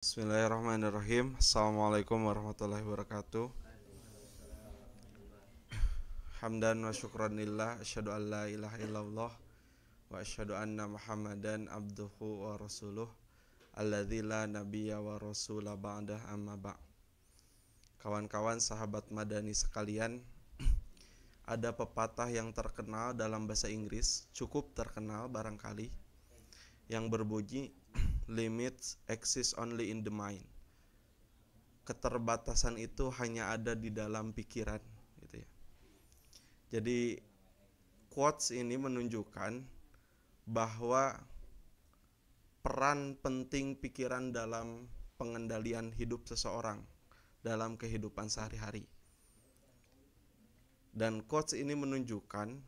Bismillahirrahmanirrahim. Assalamualaikum warahmatullahi wabarakatuh. Hamdan wa syukran lillah. Asyhadu an la ilaha illallah wa asyhadu anna Muhammadan abduhu wa rasuluh alladzi la nabiyya wa rasula ba'dah amma ba'. Kawan-kawan sahabat madani sekalian, ada pepatah yang terkenal dalam bahasa Inggris, cukup terkenal barangkali, yang berbunyi limits exist only in the mind. Keterbatasan itu hanya ada di dalam pikiran, gitu ya. Jadi quotes ini menunjukkan bahwa peran penting pikiran dalam pengendalian hidup seseorang dalam kehidupan sehari-hari. Dan quotes ini menunjukkan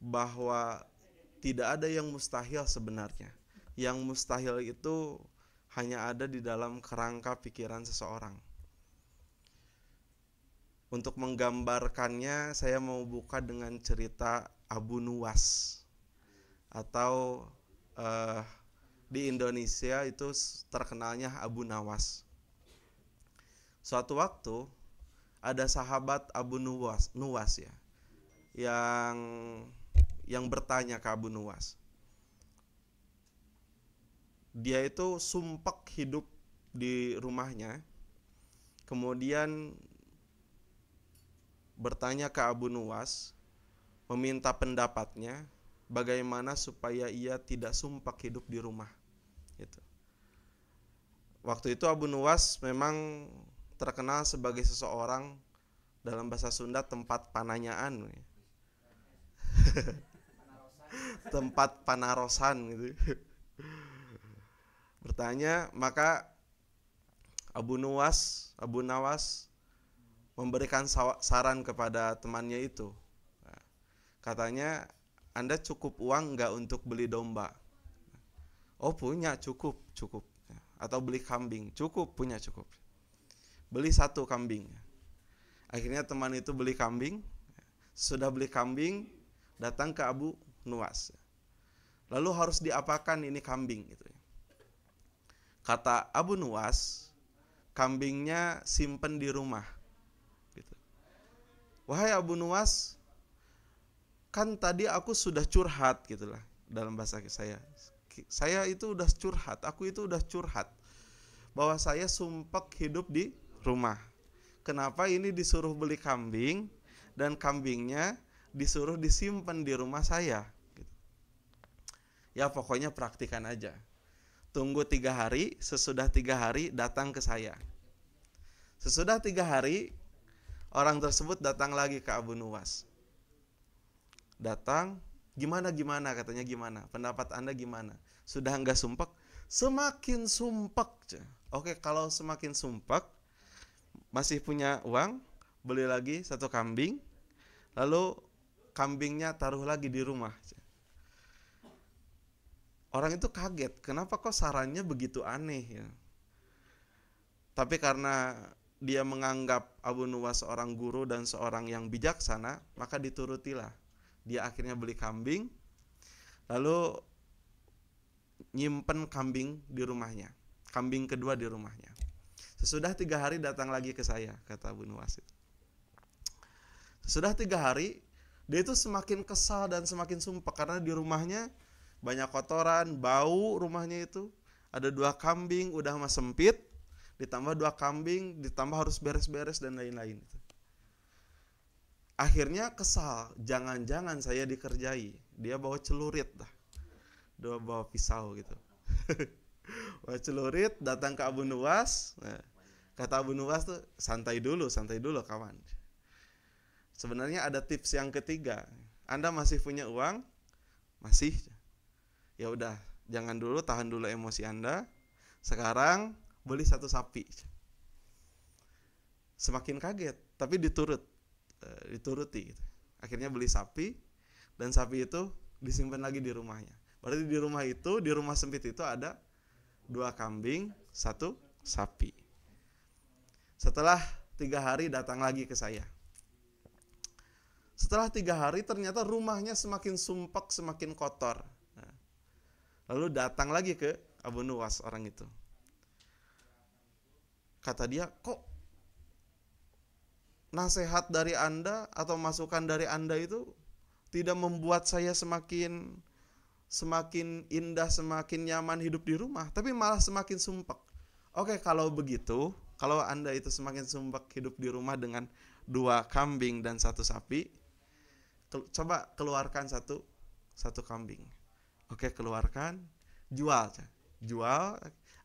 bahwa tidak ada yang mustahil sebenarnya. Yang mustahil itu hanya ada di dalam kerangka pikiran seseorang. Untuk menggambarkannya, saya mau buka dengan cerita Abu Nuwas, atau di Indonesia itu terkenalnya Abu Nawas. Suatu waktu ada sahabat Abu Nuwas ya, yang bertanya ke Abu Nuwas. Dia itu sumpek hidup di rumahnya, kemudian bertanya ke Abu Nuwas, meminta pendapatnya bagaimana supaya ia tidak sumpek hidup di rumah. Gitu. Waktu itu Abu Nuwas memang terkenal sebagai seseorang, dalam bahasa Sunda, tempat pananyaan, tempat panarosan gitu. Bertanya, maka Abu Nawas memberikan saran kepada temannya itu. Katanya, Anda cukup uang nggak untuk beli domba? Oh, punya, cukup. Atau beli kambing? Cukup, punya, cukup. Beli 1 kambing. Akhirnya teman itu beli kambing. Sudah beli kambing, datang ke Abu Nuwas. Lalu harus diapakan ini kambing gitu. Kata Abu Nuwas, kambingnya simpen di rumah. Gitu. Wahai Abu Nuwas, kan tadi aku sudah curhat, gitulah dalam bahasa saya. Saya itu udah curhat, aku itu udah curhat bahwa saya sumpek hidup di rumah. Kenapa ini disuruh beli kambing dan kambingnya disuruh disimpan di rumah saya? Gitu. Ya pokoknya praktikan aja. Tunggu 3 hari, sesudah 3 hari datang ke saya. Sesudah 3 hari, orang tersebut datang lagi ke Abu Nuwas. Datang, gimana katanya, gimana? Pendapat Anda gimana? Sudah enggak sumpek? Semakin sumpek. Oke, kalau semakin sumpek, masih punya uang, beli lagi 1 kambing, lalu kambingnya taruh lagi di rumah. Orang itu kaget, kenapa kok sarannya begitu aneh ya? Tapi karena dia menganggap Abu Nuwas seorang guru dan seorang yang bijaksana, maka diturutilah. Dia akhirnya beli kambing, lalu nyimpen kambing di rumahnya. Kambing kedua di rumahnya. Sesudah 3 hari datang lagi ke saya, kata Abu Nuwas itu. Sesudah 3 hari, dia itu semakin kesal dan semakin sumpah karena di rumahnya banyak kotoran, bau rumahnya itu. Ada 2 kambing, udah mah sempit, ditambah 2 kambing, ditambah harus beres-beres dan lain-lain. Akhirnya kesal, jangan-jangan saya dikerjai. Dia bawa celurit dah. Dia bawa pisau gitu. Bawa celurit, datang ke Abu Nuwas. Nah, kata Abu Nuwas tuh, santai dulu kawan. Sebenarnya ada tips yang ketiga. Anda masih punya uang? Masih. Ya udah, jangan dulu, tahan dulu emosi Anda. Sekarang beli 1 sapi. Semakin kaget, tapi dituruti gitu. Akhirnya beli sapi, dan sapi itu disimpan lagi di rumahnya. Berarti di rumah sempit itu ada 2 kambing, 1 sapi. Setelah 3 hari datang lagi ke saya. Setelah 3 hari ternyata rumahnya semakin sumpek, semakin kotor. Lalu datang lagi ke Abu Nuwas orang itu. Kata dia, kok nasihat dari Anda atau masukan dari Anda itu tidak membuat saya semakin indah, semakin nyaman hidup di rumah, tapi malah semakin sumpek. Oke, kalau begitu, kalau Anda itu semakin sumpek hidup di rumah dengan 2 kambing dan 1 sapi, coba keluarkan satu kambing. Oke, keluarkan, jual.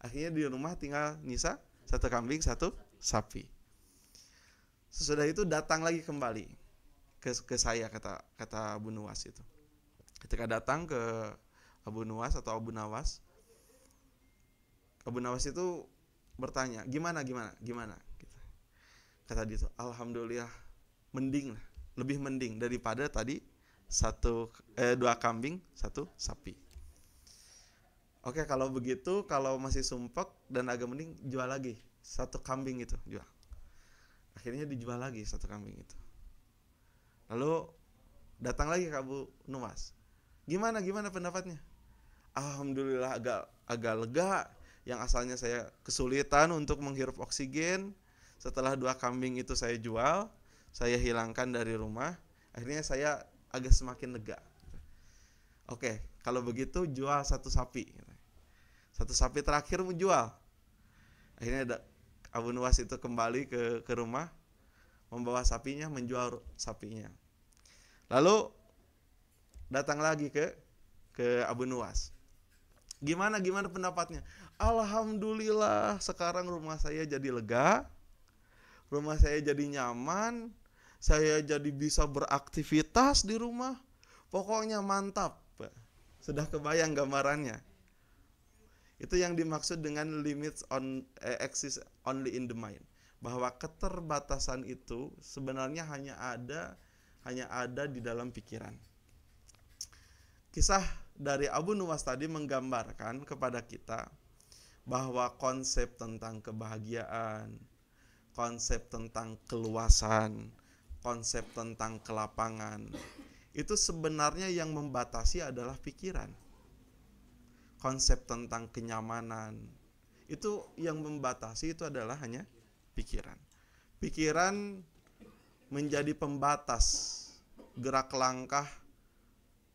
Akhirnya di rumah tinggal nyisa 1 kambing, 1 sapi. Sesudah itu datang lagi kembali ke saya, kata Abu Nuwas itu. Ketika datang ke Abu Nuwas atau Abu Nawas, Abu Nawas itu bertanya, gimana gitu. Kata dia itu, alhamdulillah mending lah, lebih mending daripada tadi 2 kambing 1 sapi. Oke, kalau begitu, kalau masih sumpek dan agak mending, jual lagi 1 kambing itu, jual. Akhirnya dijual lagi 1 kambing itu. Lalu datang lagi ke Abu Nuwas. Gimana pendapatnya? Alhamdulillah agak lega. Yang asalnya saya kesulitan untuk menghirup oksigen, setelah 2 kambing itu saya jual, saya hilangkan dari rumah, akhirnya saya agak semakin lega. Oke, kalau begitu jual 1 sapi. 1 sapi terakhir menjual. Akhirnya Abu Nuwas itu kembali ke rumah, membawa sapinya, menjual sapinya. Lalu datang lagi ke Abu Nuwas. Gimana pendapatnya? Alhamdulillah, sekarang rumah saya jadi lega, rumah saya jadi nyaman, saya jadi bisa beraktivitas di rumah. Pokoknya mantap. Sudah kebayang gambarannya. Itu yang dimaksud dengan limits exist only in the mind. Bahwa keterbatasan itu sebenarnya hanya ada di dalam pikiran. Kisah dari Abu Nuwas tadi menggambarkan kepada kita bahwa konsep tentang kebahagiaan, konsep tentang keluasan, konsep tentang kelapangan, itu sebenarnya yang membatasi adalah pikiran. Konsep tentang kenyamanan, itu yang membatasi itu adalah hanya pikiran. Pikiran menjadi pembatas gerak langkah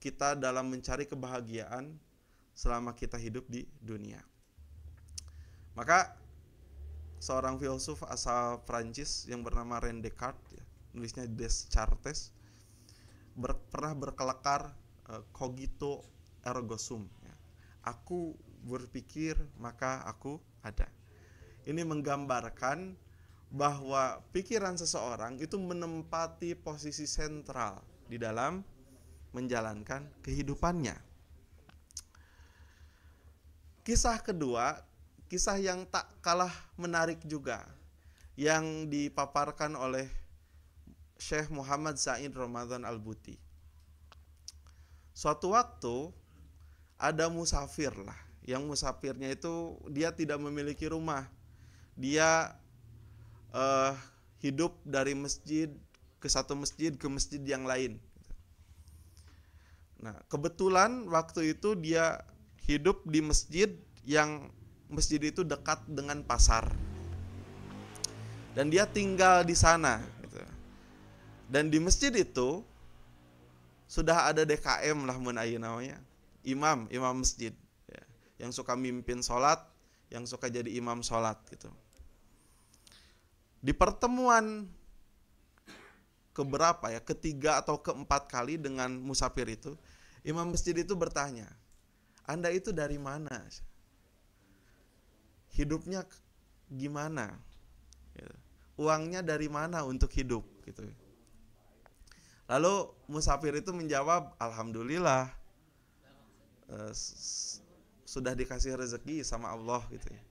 kita dalam mencari kebahagiaan selama kita hidup di dunia. Maka seorang filsuf asal Prancis yang bernama René Descartes, nulisnya Descartes, pernah berkelakar cogito ergo sum. Aku berpikir maka aku ada. Ini menggambarkan bahwa pikiran seseorang itu menempati posisi sentral di dalam menjalankan kehidupannya. Kisah kedua, kisah yang tak kalah menarik juga, yang dipaparkan oleh Syekh Muhammad Zaid Ramadan Al-Buti. Suatu waktu ada musafir lah, yang musafirnya itu dia tidak memiliki rumah. Dia hidup dari masjid ke satu masjid ke masjid yang lain. Nah, kebetulan waktu itu dia hidup di masjid yang masjid itu dekat dengan pasar. Dan dia tinggal di sana gitu. Dan di masjid itu sudah ada DKM lah mun aya namanya, imam masjid ya, yang suka mimpin sholat, yang suka jadi imam sholat gitu. Di pertemuan keberapa ya, ketiga atau keempat kali dengan musafir itu, imam masjid itu bertanya, Anda itu dari mana? Hidupnya gimana? Uangnya dari mana untuk hidup? Gitu. Lalu musafir itu menjawab, alhamdulillah, sudah dikasih rezeki sama Allah gitu ya.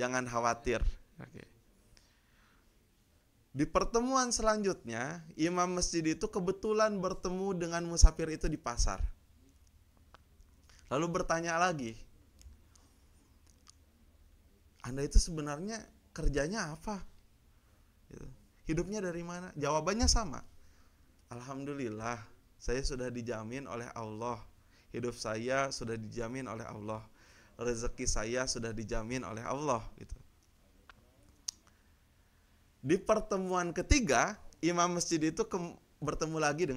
Jangan khawatir. Oke. Di pertemuan selanjutnya, imam masjid itu kebetulan bertemu dengan musafir itu di pasar. Lalu bertanya lagi, Anda itu sebenarnya kerjanya apa? Hidupnya dari mana? Jawabannya sama. Alhamdulillah, saya sudah dijamin oleh Allah. Hidup saya sudah dijamin oleh Allah. Rezeki saya sudah dijamin oleh Allah gitu. Di pertemuan ketiga, imam masjid itu bertemu lagi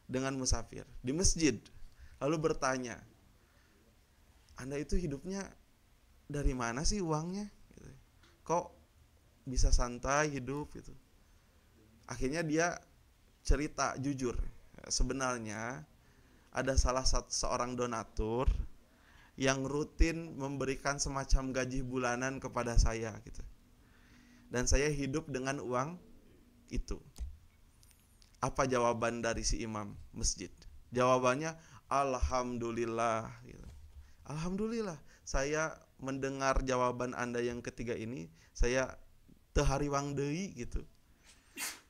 dengan musafir di masjid. Lalu bertanya, Anda itu hidupnya dari mana sih uangnya? Gitu. Kok bisa santai hidup gitu? Akhirnya dia cerita jujur. Sebenarnya ada salah satu seorang donatur yang rutin memberikan semacam gaji bulanan kepada saya gitu. Dan saya hidup dengan uang itu. Apa jawaban dari si imam masjid? Jawabannya alhamdulillah gitu. Alhamdulillah, saya mendengar jawaban Anda yang ketiga ini, saya teu hariwang deui gitu.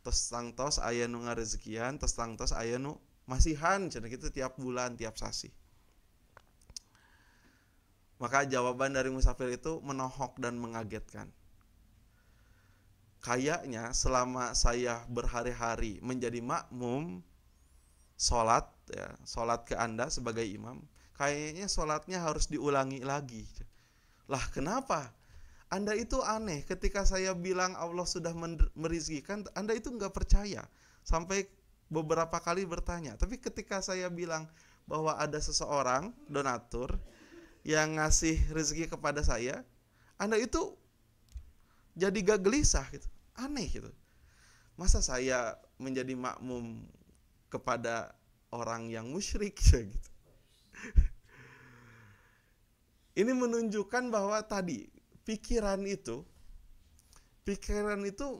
Tos tangtos aya nu ngarezekian, tos tangtos aya nu masihan cenah kitu tiap bulan, tiap sasi. Maka jawaban dari musafir itu menohok dan mengagetkan. Kayaknya selama saya berhari-hari menjadi makmum sholat, ya, sholat ke Anda sebagai imam, kayaknya sholatnya harus diulangi lagi. Lah kenapa? Anda itu aneh, ketika saya bilang Allah sudah merizkikan, Anda itu nggak percaya. Sampai beberapa kali bertanya. Tapi ketika saya bilang bahwa ada seseorang, donatur, yang ngasih rezeki kepada saya, Anda itu jadi gak gelisah gitu. Aneh gitu. Masa saya menjadi makmum kepada orang yang musyrik gitu. Ini menunjukkan bahwa tadi pikiran itu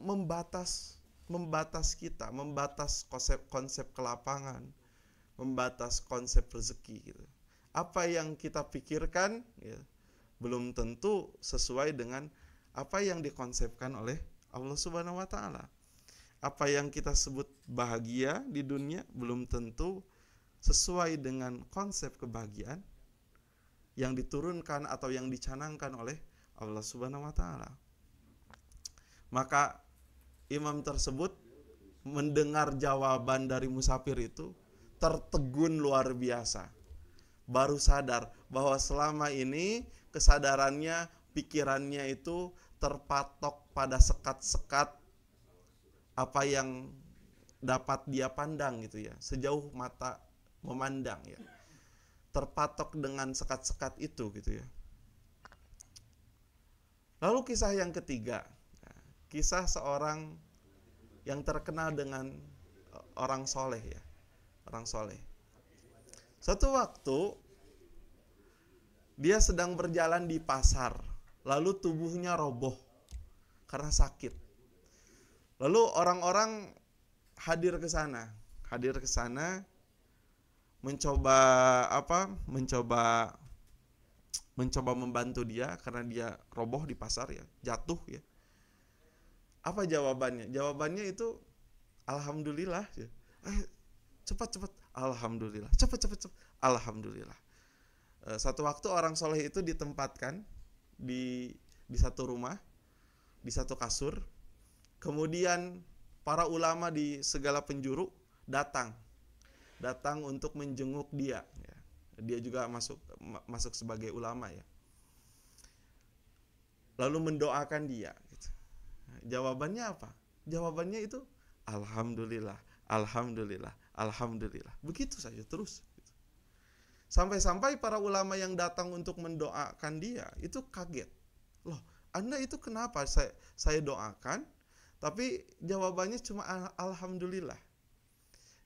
membatas kita, membatas konsep kelapangan, membatas konsep rezeki gitu. Apa yang kita pikirkan ya, belum tentu sesuai dengan apa yang dikonsepkan oleh Allah Subhanahu wa taala. Apa yang kita sebut bahagia di dunia belum tentu sesuai dengan konsep kebahagiaan yang diturunkan atau yang dicanangkan oleh Allah Subhanahu wa taala. Maka imam tersebut mendengar jawaban dari musafir itu tertegun luar biasa. Baru sadar bahwa selama ini kesadarannya, pikirannya itu terpatok pada sekat-sekat apa yang dapat dia pandang gitu ya, sejauh mata memandang ya. Terpatok dengan sekat-sekat itu gitu ya. Lalu kisah yang ketiga, kisah seorang yang terkenal dengan orang soleh ya, orang soleh. Suatu waktu dia sedang berjalan di pasar, lalu tubuhnya roboh karena sakit. Lalu orang-orang hadir ke sana, mencoba membantu dia karena dia roboh di pasar ya, jatuh ya. Apa jawabannya? Jawabannya itu alhamdulillah ya. Cepat, alhamdulillah. Cepat, alhamdulillah. Satu waktu orang soleh itu ditempatkan di satu rumah, di satu kasur. Kemudian para ulama di segala penjuru datang untuk menjenguk dia. Dia juga masuk sebagai ulama ya. Lalu mendoakan dia. Gitu. Jawabannya apa? Jawabannya itu alhamdulillah, alhamdulillah, alhamdulillah. Begitu saja terus. Gitu. Sampai-sampai para ulama yang datang untuk mendoakan dia itu kaget. Loh, Anda itu kenapa saya doakan? Tapi jawabannya cuma alhamdulillah.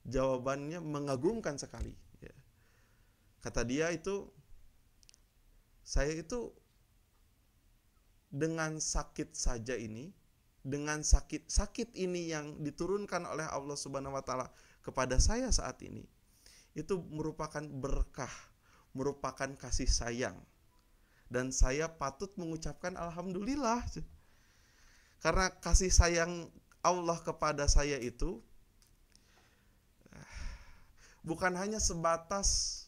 Jawabannya mengagumkan sekali. Ya. Kata dia itu, saya itu dengan sakit saja ini, dengan sakit ini yang diturunkan oleh Allah Subhanahu wa taala kepada saya saat ini, itu merupakan berkah, merupakan kasih sayang. Dan saya patut mengucapkan alhamdulillah. Karena kasih sayang Allah kepada saya itu bukan hanya sebatas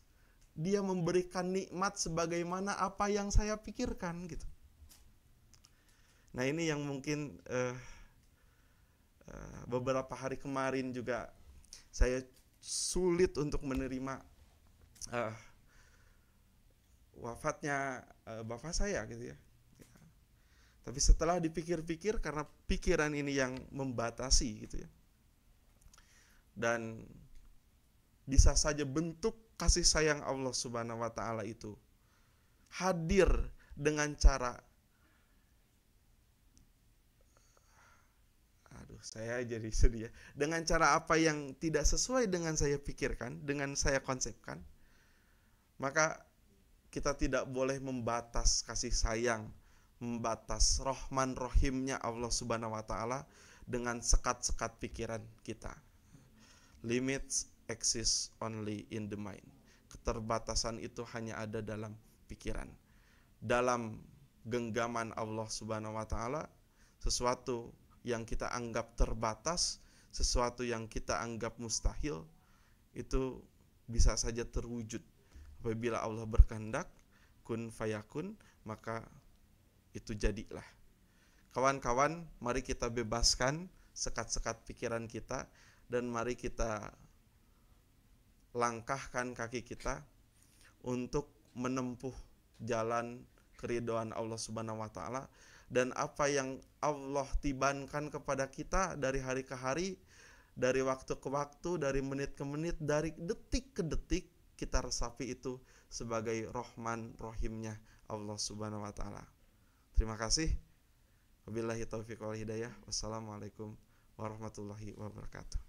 dia memberikan nikmat sebagaimana apa yang saya pikirkan gitu. Nah ini yang mungkin beberapa hari kemarin juga saya sulit untuk menerima wafatnya bapak saya gitu ya. Tapi setelah dipikir-pikir, karena pikiran ini yang membatasi gitu ya. Dan bisa saja bentuk kasih sayang Allah Subhanahu wa taala itu hadir dengan cara, saya jadi sedih ya, dengan cara apa yang tidak sesuai dengan saya pikirkan, dengan saya konsepkan, maka kita tidak boleh membatas kasih sayang, membatas Rahman Rahimnya Allah Subhanahu wa taala dengan sekat-sekat pikiran kita. Limits exist only in the mind. Keterbatasan itu hanya ada dalam pikiran. Dalam genggaman Allah Subhanahu wa taala, sesuatu yang kita anggap terbatas, sesuatu yang kita anggap mustahil, itu bisa saja terwujud. Apabila Allah berkehendak, kun fayakun, maka itu jadilah. Kawan-kawan, mari kita bebaskan sekat-sekat pikiran kita, dan mari kita langkahkan kaki kita untuk menempuh jalan keridhaan Allah Subhanahu wa taala. Dan apa yang Allah tibankan kepada kita dari hari ke hari, dari waktu ke waktu, dari menit ke menit, dari detik ke detik, kita resapi itu sebagai Rahman Rahimnya Allah Subhanahu wa taala. Terima kasih. Wabillahi taufiq wal hidayah. Wassalamualaikum warahmatullahi wabarakatuh.